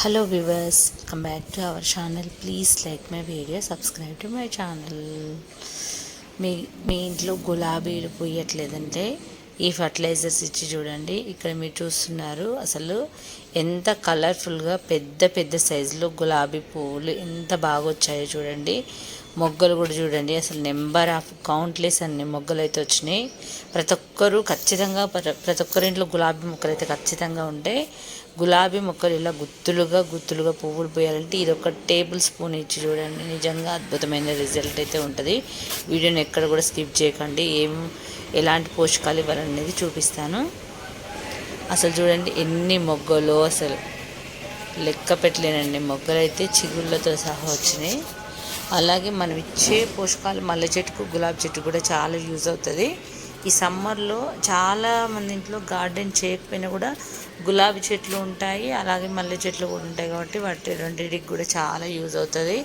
Hello viewers, come back to our channel. Please like my video, subscribe to my channel. మీ ఇంట్లో గులాబీలు పూయట్లేదంటే ఈ fertilisers ఇచ్చి చూడండి. ఇక్కడ మీరు చూస్తున్నారు అసలు ఎంత కలర్ఫుల్గా పెద్ద పెద్ద సైజులో గులాబీ పువ్వులు ఎంత బాగా వచ్చాయో చూడండి. మొగ్గలు కూడా చూడండి, అసలు నెంబర్ ఆఫ్ కౌంట్లెస్ అన్ని మొగ్గలు అయితే వచ్చినాయి. ప్రతి ఒక్కరు ఖచ్చితంగా ప్రతి ఒక్కరింట్లో గులాబీ మొక్కలు అయితే ఖచ్చితంగా ఉంటాయి. గులాబీ మొక్కలు ఇలా గుత్తులుగా పువ్వులు పోయాలంటే ఇది ఒక టేబుల్ స్పూన్ ఇచ్చి చూడండి, నిజంగా అద్భుతమైన రిజల్ట్ అయితే ఉంటుంది. వీడియోని ఎక్కడ కూడా స్కిప్ చేయకండి, ఎలాంటి పోషకాలు ఇవ్వాలనేది చూపిస్తాను. అసలు చూడండి ఎన్ని మొగ్గలు, అసలు లెక్క పెట్టలేనండి మొగ్గలు అయితే చిగుళ్ళతో సహా వచ్చినాయి. అలాగే మనం ఇచ్చే పోషకాలు మల్లె చెట్టుకు గులాబీ చెట్టు కూడా చాలా యూజ్ అవుతుంది. ఈ సమ్మర్లో చాలా మంది ఇంట్లో గార్డెన్ చేయకపోయినా కూడా గులాబీ చెట్లు ఉంటాయి, అలాగే మల్లె చెట్లు కూడా ఉంటాయి. కాబట్టి వాటి రెండింటికి కూడా చాలా యూజ్ అవుతుంది.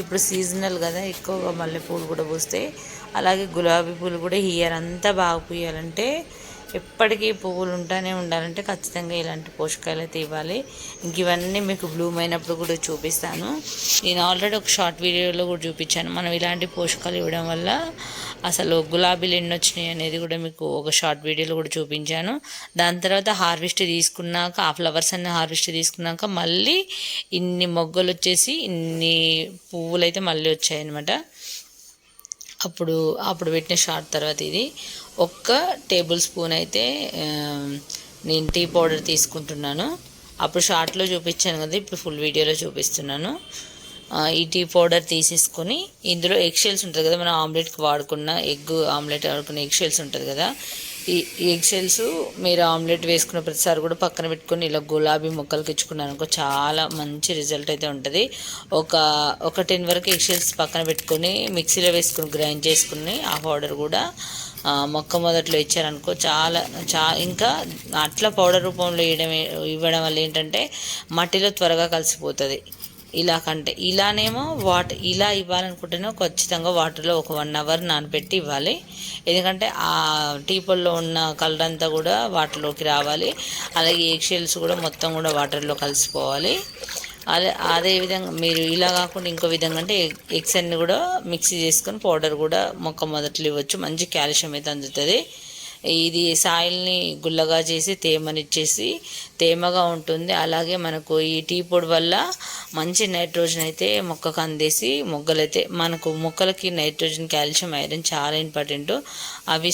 ఇప్పుడు సీజనల్ కదా, ఎక్కువగా మల్లెపూలు కూడా పూస్తాయి. అలాగే గులాబీ పూలు కూడా ఇయర్ అంతా బాగా పూయాలంటే, ఎప్పటికీ పువ్వులు ఉంటూనే ఉండాలంటే ఖచ్చితంగా ఇలాంటి పోషకాలు అయితే ఇవ్వాలి. ఇంక ఇవన్నీ మీకు బ్లూమ్ అయినప్పుడు కూడా చూపిస్తాను. నేను ఆల్రెడీ ఒక షార్ట్ వీడియోలో కూడా చూపించాను. మనం ఇలాంటి పోషకాలు ఇవ్వడం వల్ల అసలు గులాబీలు ఎన్ని వచ్చినాయి అనేది కూడా మీకు ఒక షార్ట్ వీడియోలో కూడా చూపించాను. దాని తర్వాత హార్వెస్ట్ తీసుకున్నాక, ఆ ఫ్లవర్స్ అన్ని హార్వెస్ట్ తీసుకున్నాక మళ్ళీ ఇన్ని మొగ్గలు వచ్చేసి ఇన్ని పువ్వులు అయితే మళ్ళీ వచ్చాయన్నమాట. అప్పుడు పెట్టిన షార్ట్ తర్వాత ఇది ఒక్క టేబుల్ స్పూన్ అయితే నేను టీ పౌడర్ తీసుకుంటున్నాను. అప్పుడు షార్ట్లో చూపించాను కదా, ఇప్పుడు ఫుల్ వీడియోలో చూపిస్తున్నాను. ఈ టీ పౌడర్ తీసేసుకొని ఇందులో ఎగ్ షెల్స్ ఉంటుంది కదా, మనం ఆమ్లెట్కి వాడుకున్న ఎగ్ ఆమ్లెట్ వాడుకున్న ఎగ్ షెల్స్ ఉంటుంది కదా, ఈ ఎగ్ షెల్స్ మీరు ఆమ్లెట్ వేసుకున్న ప్రతిసారి కూడా పక్కన పెట్టుకొని ఇలా గులాబీ మొక్కలకి ఇచ్చుకున్నాను అనుకో, చాలా మంచి రిజల్ట్ అయితే ఉంటుంది. ఒక 10 వరకు ఎగ్ షెల్స్ పక్కన పెట్టుకొని మిక్సీలో వేసుకుని గ్రైండ్ చేసుకుని ఆ పౌడర్ కూడా మొక్క మొదట్లో ఇచ్చారనుకో, ఇంకా అట్లా పౌడర్ రూపంలో ఇవ్వడం వల్ల ఏంటంటే మట్టిలో త్వరగా కలిసిపోతుంది. ఇలానేమో ఇలా ఇవ్వాలనుకుంటేనే ఖచ్చితంగా వాటర్లో ఒక 1 అవర్ నానబెట్టి ఇవ్వాలి. ఎందుకంటే ఆ టీపల్లో ఉన్న కలర్ అంతా కూడా వాటర్లోకి రావాలి. అలాగే ఎగ్ షెల్స్ కూడా మొత్తం కూడా వాటర్లో కలిసిపోవాలి. అదే విధంగా మీరు ఇలా కాకుండా ఇంకో విధంగా అంటే ఎగ్స్ అన్ని కూడా మిక్సీ చేసుకొని పౌడర్ కూడా మొక్క మొదట్లో ఇవ్వచ్చు. మంచి కాల్షియం అయితే అందుతుంది. ఇది సాయిల్ని గుల్లగా చేసి తేమనిచ్చేసి తేమగా ఉంటుంది. అలాగే మనకు ఈ టీ పొడి వల్ల మంచి నైట్రోజన్ అయితే మొక్కకు అందేసి మొక్కలకి నైట్రోజన్, కాల్షియం, ఐరన్ చాలా ఇంపార్టెంట్. అవి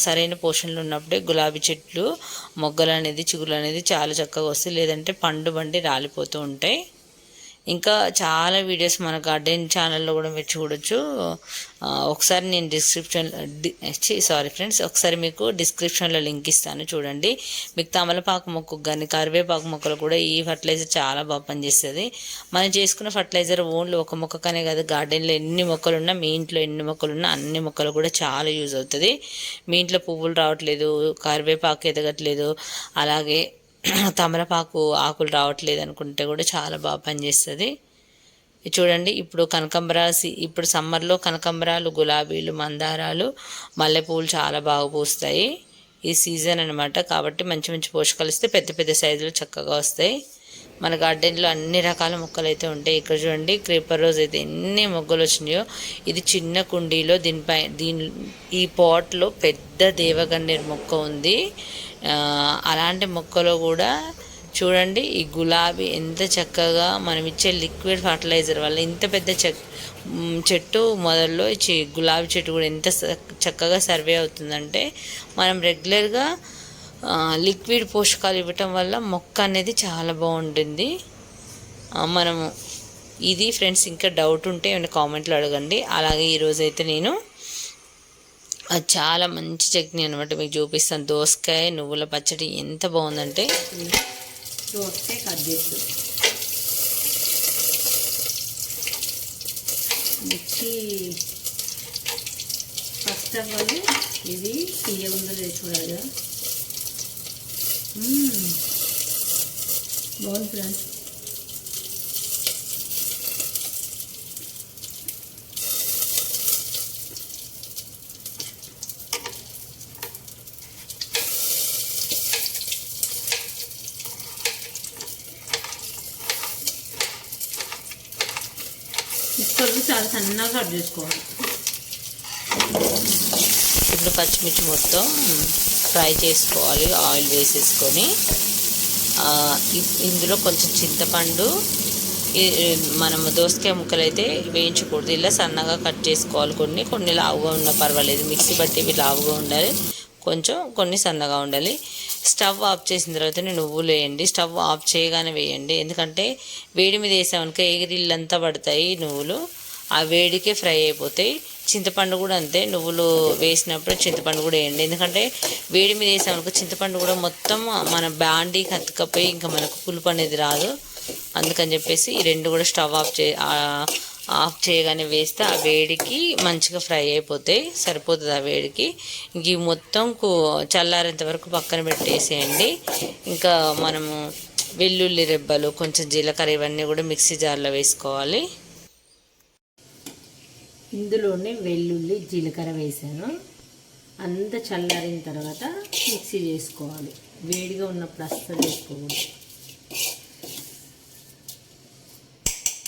సరైన పోషణలు ఉన్నప్పుడే గులాబీ చెట్లు మొగ్గలు అనేది చిగుళ్ళు అనేది చాలా చక్కగా వస్తాయి. లేదంటే పండు బండి రాలిపోతూ ఉంటాయి. ఇంకా చాలా వీడియోస్ మన గార్డెన్ ఛానల్లో కూడా మీరు చూడొచ్చు. ఒకసారి నేను ఒకసారి మీకు డిస్క్రిప్షన్లో లింక్ ఇస్తాను, చూడండి. మీకు తమలపాకు మొక్కకు కానీ కరివేపాకు మొక్కలు కూడా ఈ ఫర్టిలైజర్ చాలా బాగా పనిచేస్తుంది. మనం చేసుకున్న ఫర్టిలైజర్ ఓన్లీ ఒక మొక్కకనే కాదు, గార్డెన్లో ఎన్ని మొక్కలు ఉన్నా, మీ ఇంట్లో ఎన్ని మొక్కలు ఉన్నా అన్ని మొక్కలు కూడా చాలా యూజ్ అవుతుంది. మీ ఇంట్లో పువ్వులు రావట్లేదు, కరివేపాకు ఎదగట్లేదు, అలాగే తమలపాకు ఆకులు రావట్లేదు అనుకుంటే కూడా చాలా బాగా పనిచేస్తుంది. చూడండి, ఇప్పుడు సమ్మర్లో కనకంబరాలు, గులాబీలు, మందారాలు, మల్లెపూలు చాలా బాగా పూస్తాయి. ఈ సీజన్ అనమాట. కాబట్టి మంచి మంచి పోషకాలు ఇస్తే పెద్ద పెద్ద సైజులు చక్కగా వస్తాయి. మన గార్డెన్లో అన్ని రకాల మొక్కలు అయితే ఉంటాయి. ఇక్కడ చూడండి, క్రీపర్ రోజ్ అయితే ఎన్ని మొగ్గలు వచ్చినాయో. ఇది చిన్న కుండీలో ఈ పాట్లో పెద్ద దేవగన్నేరు మొక్క ఉంది. అలాంటి మొక్కలో కూడా చూడండి ఈ గులాబీ ఎంత చక్కగా మనం ఇచ్చే లిక్విడ్ ఫర్టిలైజర్ వల్ల ఇంత పెద్ద చెట్టు మొదల్లో గులాబీ చెట్టు కూడా ఎంత చక్కగా సర్వే అవుతుందంటే, మనం రెగ్యులర్గా లిక్విడ్ పోషకాలు ఇవ్వటం వల్ల మొక్క అనేది చాలా బాగుంటుంది. ఇది ఫ్రెండ్స్, ఇంకా డౌట్ ఉంటే ఏమైనా కామెంట్లో అడగండి. అలాగే ఈరోజైతే నేను అది చాలా మంచి చట్నీ అనమాట మీకు చూపిస్తాను. దోసకాయ నువ్వుల పచ్చడి ఎంత బాగుందంటే, దోసకాయ కట్ చేస్తూ మిక్సీ ఫస్ట్ అవ్వాలి. ఇది తీయ ఉందో చూడాలి కదా. బాగుంది ఫ్రెండ్స్. ముక్కలు చాలా సన్నగా కట్ చేసుకోవాలి. ఇప్పుడు పచ్చిమిర్చి మొత్తం ఫ్రై చేసుకోవాలి ఆయిల్ వేసేసుకొని. ఇందులో కొంచెం చింతపండు, మనము దోసకాయ ముక్కలు అయితే వేయించకూడదు, ఇలా సన్నగా కట్ చేసుకోవాలి. కొన్ని లావుగా ఉన్నా పర్వాలేదు, మిక్సీ బట్టి ఇవి లావుగా ఉండాలి, కొంచెం కొన్ని సన్నగా ఉండాలి. స్టవ్ ఆఫ్ చేసిన తర్వాత నువ్వులు వేయండి. స్టవ్ ఆఫ్ చేయగానే వేయండి, ఎందుకంటే వేడి మీద వేసామనుకో ఎగిరిల్లంతా పడతాయి నువ్వులు, ఆ వేడికే ఫ్రై అయిపోతాయి. చింతపండు కూడా అంతే, నువ్వులు వేసినప్పుడు చింతపండు కూడా వేయండి, ఎందుకంటే వేడి మీద వేసామనుకో చింతపండు కూడా మొత్తం మన బాండీకి అతుకపోయి ఇంకా మనకు పులుపు అనేది రాదు. అందుకని చెప్పేసి ఈ రెండు కూడా స్టవ్ ఆఫ్ చేయగానే వేస్తే ఆ వేడికి మంచిగా ఫ్రై అయిపోతాయి, సరిపోతుంది ఆ వేడికి. ఇంక ఈ మొత్తం చల్లారేంత వరకు పక్కన పెట్టేసేయండి. ఇంకా మనము వెల్లుల్లి రెబ్బలు, కొంచెం జీలకర్ర ఇవన్నీ కూడా మిక్సీ జార్లో వేసుకోవాలి. ఇందులోనే వెల్లుల్లి జీలకర్ర వేసాను, అంత చల్లారిన తర్వాత మిక్సీ చేసుకోవాలి. వేడిగా ఉన్నప్పుడు అస్సలు వేసుకోకూడదు.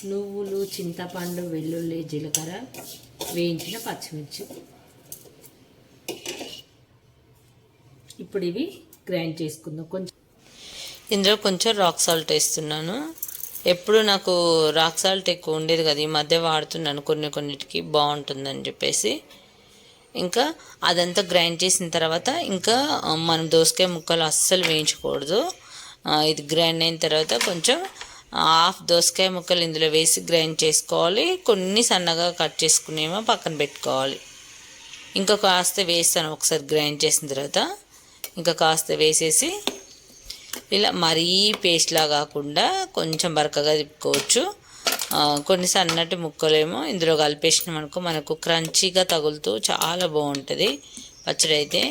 నువ్వులు, చింతపండు, వెల్లుల్లి, జీలకర్ర, వేయించిన పచ్చిమిర్చి, ఇప్పుడు ఇవి గ్రైండ్ చేసుకుందాం. ఇందులో కొంచెం రాక్ సాల్ట్ వేస్తున్నాను. ఎప్పుడు నాకు రాక్ సాల్ట్ ఎక్కువ ఉండేది కదా, ఈ మధ్య వాడుతున్నాను కొన్నిటికి బాగుంటుందని చెప్పేసి. ఇంకా అదంతా గ్రైండ్ చేసిన తర్వాత ఇంకా మనం దోసకాయ ముక్కలు అస్సలు వేయించకూడదు. ఇది గ్రైండ్ అయిన తర్వాత కొంచెం హాఫ్ దోసకాయ ముక్కలు ఇందులో వేసి గ్రైండ్ చేసుకోవాలి. కొన్ని సన్నగా కట్ చేసుకునేమో పక్కన పెట్టుకోవాలి. ఇంకా కాస్త వేస్తాను ఒకసారి గ్రైండ్ చేసిన తర్వాత, ఇంకా కాస్త వేసేసి ఇలా మరీ పేస్ట్లా కాకుండా కొంచెం బరకగా తిప్పుకోవచ్చు. కొన్ని సన్నటి ముక్కలేమో ఇందులో కలిపేసినాం అనుకో మనకు క్రంచీగా తగులుతూ చాలా బాగుంటుంది పచ్చడి. అయితే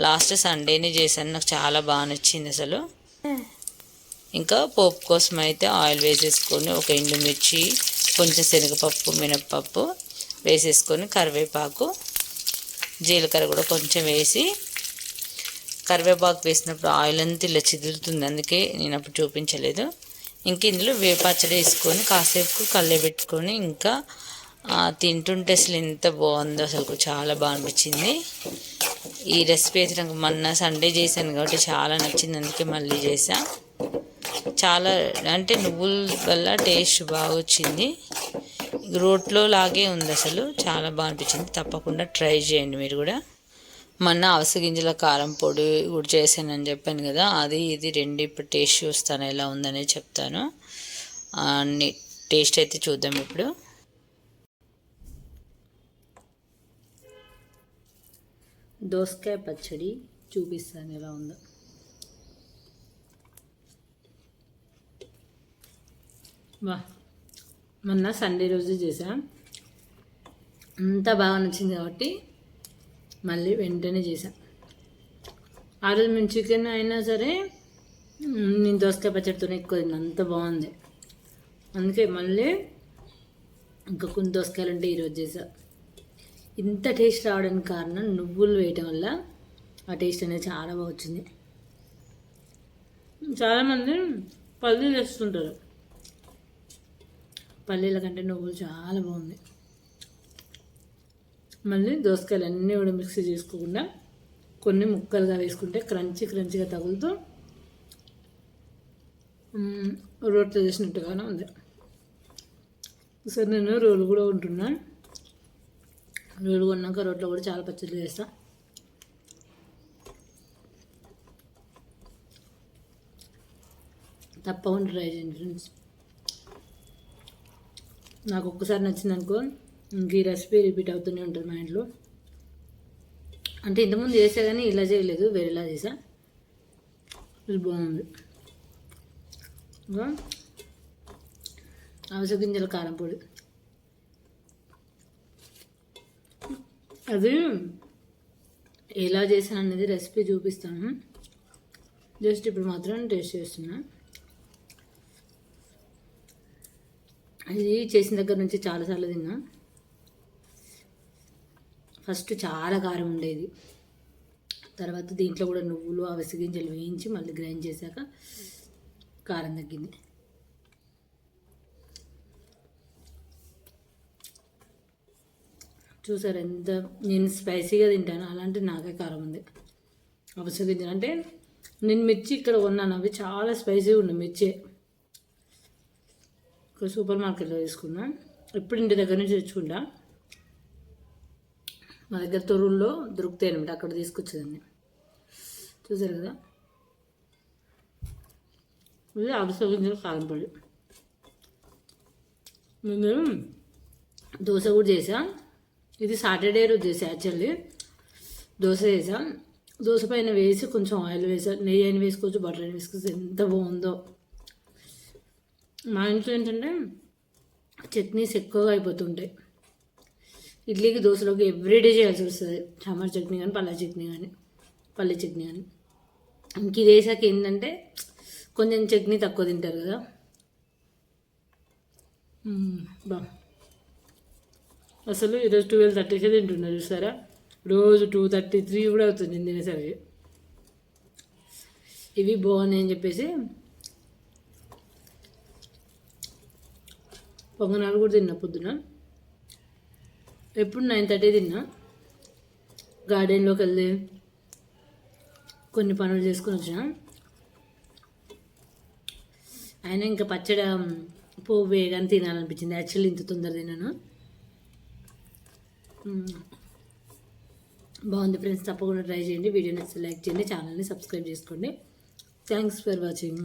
లాస్ట్ సండేనే చేశాను, నాకు చాలా బాగా నచ్చింది అసలు. ఇంకా పోపు కోసం అయితే ఆయిల్ వేసేసుకొని ఒక ఎండుమిర్చి, కొంచెం శనగపప్పు, మినప్పప్పు వేసేసుకొని కరివేపాకు, జీలకర్ర కూడా కొంచెం వేసి, కరివేపాకు వేసినప్పుడు ఆయిల్ అంతా ఇలా చిదులుతుంది, అందుకే నేను అప్పుడు చూపించలేదు. ఇంక ఇందులో పచ్చడి వేసుకొని కాసేపు కళ్ళబెట్టుకొని ఇంకా తింటుంటే అసలు ఎంత బాగుందో, అసలు చాలా బాగా అనిపించింది. ఈ రెసిపీ అయితే నాకు మొన్న సండే చేశాను కాబట్టి చాలా నచ్చింది, అందుకే మళ్ళీ చేసా. చాలా అంటే నువ్వుల వల్ల టేస్ట్ బాగా వచ్చింది, రోట్లో లాగే ఉంది, అసలు చాలా బాగా అనిపించింది. తప్పకుండా ట్రై చేయండి మీరు కూడా. మొన్న అవిసె గింజల కారం పొడి కూడా చేశానని చెప్పాను కదా, అది ఇది రెండు ఇప్పుడు టేస్ట్ చూస్తాను ఎలా ఉందనే చెప్తాను. టేస్ట్ అయితే చూద్దాం ఇప్పుడు. దోసకాయ పచ్చడి చూపిస్తాను ఎలా ఉందో. వా, మొన్న సండే రోజు చేసా, అంత బాగా నచ్చింది కాబట్టి మళ్ళీ వెంటనే చేసా. ఆ రోజు మేము చికెన్ అయినా సరే నేను దోసకాయ పచ్చడితోనే ఎక్కువ తిన్నా, అంత బాగుంది. అందుకే మళ్ళీ ఇంకా కొన్ని దోసకాయలు ఉంటే ఈరోజు చేసా. ఇంత టేస్ట్ రావడానికి కారణం నువ్వులు వేయటం వల్ల ఆ టేస్ట్ అనేది చాలా బాగా వచ్చింది. చాలామంది పల్లీలు వేస్తుంటారు, పల్లీల కంటే నువ్వులు చాలా బాగుంది. మళ్ళీ దోసకాయలు అన్నీ కూడా మిక్సీ చేసుకోకుండా కొన్ని ముక్కలుగా వేసుకుంటే క్రంచీగా తగులుతూ రోట్లో చేసినట్టుగానే ఉంది. సరే నేను రోలు కూడా ఉంటున్నా, రోలు కొన్నాక రోట్లో కూడా చాలా పచ్చళ్ళు చేస్తా. తప్పకుండా ట్రై చేయండి ఫ్రెండ్స్. నాకు ఒక్కసారి నచ్చింది అనుకో ఇంక ఈ రెసిపీ రిపీట్ అవుతూనే ఉంటుంది మా ఇంట్లో. అంటే ఇంతకుముందు చేసా కానీ ఇలా చేయలేదు, వేరేలా చేసా. ఇది బాగుంది. అవిసె గింజల కారం పొడి, అది ఎలా చేశాను అనేది రెసిపీ చూపిస్తాను. జస్ట్ ఇప్పుడు మాత్రం టేస్ట్ చేస్తున్నా. ఇది చేసిన దగ్గర నుంచి చాలాసార్లు తిన్నా. ఫస్ట్ చాలా కారం ఉండేది, తర్వాత దీంట్లో కూడా నువ్వులు, అవిసె గింజలు వేయించి మళ్ళీ గ్రైండ్ చేశాక కారం తగ్గింది. చూసారు ఎంత, నేను స్పైసీగా తింటాను, అలాంటి నాకే కారం ఉంది. అవసరం తింటాను అంటే నేను మిర్చి ఇక్కడ కొన్నాను, అవి చాలా స్పైసీగా ఉన్నాయి మిర్చి. ఇక్కడ సూపర్ మార్కెట్లో తీసుకున్నా, ఎప్పుడు ఇంటి దగ్గర నుంచి తెచ్చుకుంటా. మా దగ్గర తొర్రూరులో దొరుకుతాయి అనమాట, అక్కడ తీసుకొచ్చేదాన్ని. చూసారు కదా, ఇది అవిసె గింజల కారం పొడి. నేను దోశ కూడా చేసా, ఇది సాటర్డే రోజు చేసా యాక్చువల్లీ. దోశ చేసా, దోశ పైన వేసి కొంచెం ఆయిల్ వేసా, నెయ్యి అయినా వేసుకోవచ్చు, బటర్ అయినా వేసుకోవచ్చు. ఎంత బాగుందో. మా ఇంట్లో ఏంటంటే చట్నీస్ ఎక్కువగా అయిపోతుంటాయి. ఇడ్లీకి దోశలోకి ఎవ్రీడే చేయాల్సి వస్తుంది, సాంబార్ చట్నీ కానీ పల్లి చట్నీ కానీ. ఇంక ఇది వేసాక ఏంటంటే కొంచెం చట్నీ తక్కువ తింటారు కదా. బా అసలు ఈరోజు 12:30కే తింటున్నారు చూసారా, రోజు 2:33 కూడా అవుతుంది నేను తినేసరికి. ఇవి బాగున్నాయి అని చెప్పేసి పొంగనాలు కూడా తిన్నా పొద్దున. ఎప్పుడు 9:30 తిన్నా. గార్డెన్లోకి వెళ్ళి కొన్ని పనులు చేసుకొని వచ్చిన. అయినా ఇంకా పచ్చడి పోవు వేగానే తినాలనిపించింది. యాక్చువల్లీ ఇంత తొందర తిన్నాను. బాగుంది ఫ్రెండ్స్, తప్పకుండా ట్రై చేయండి. వీడియో నచ్చితే లైక్ చేయండి, ఛానల్ని సబ్స్క్రైబ్ చేసుకోండి. Thanks for watching.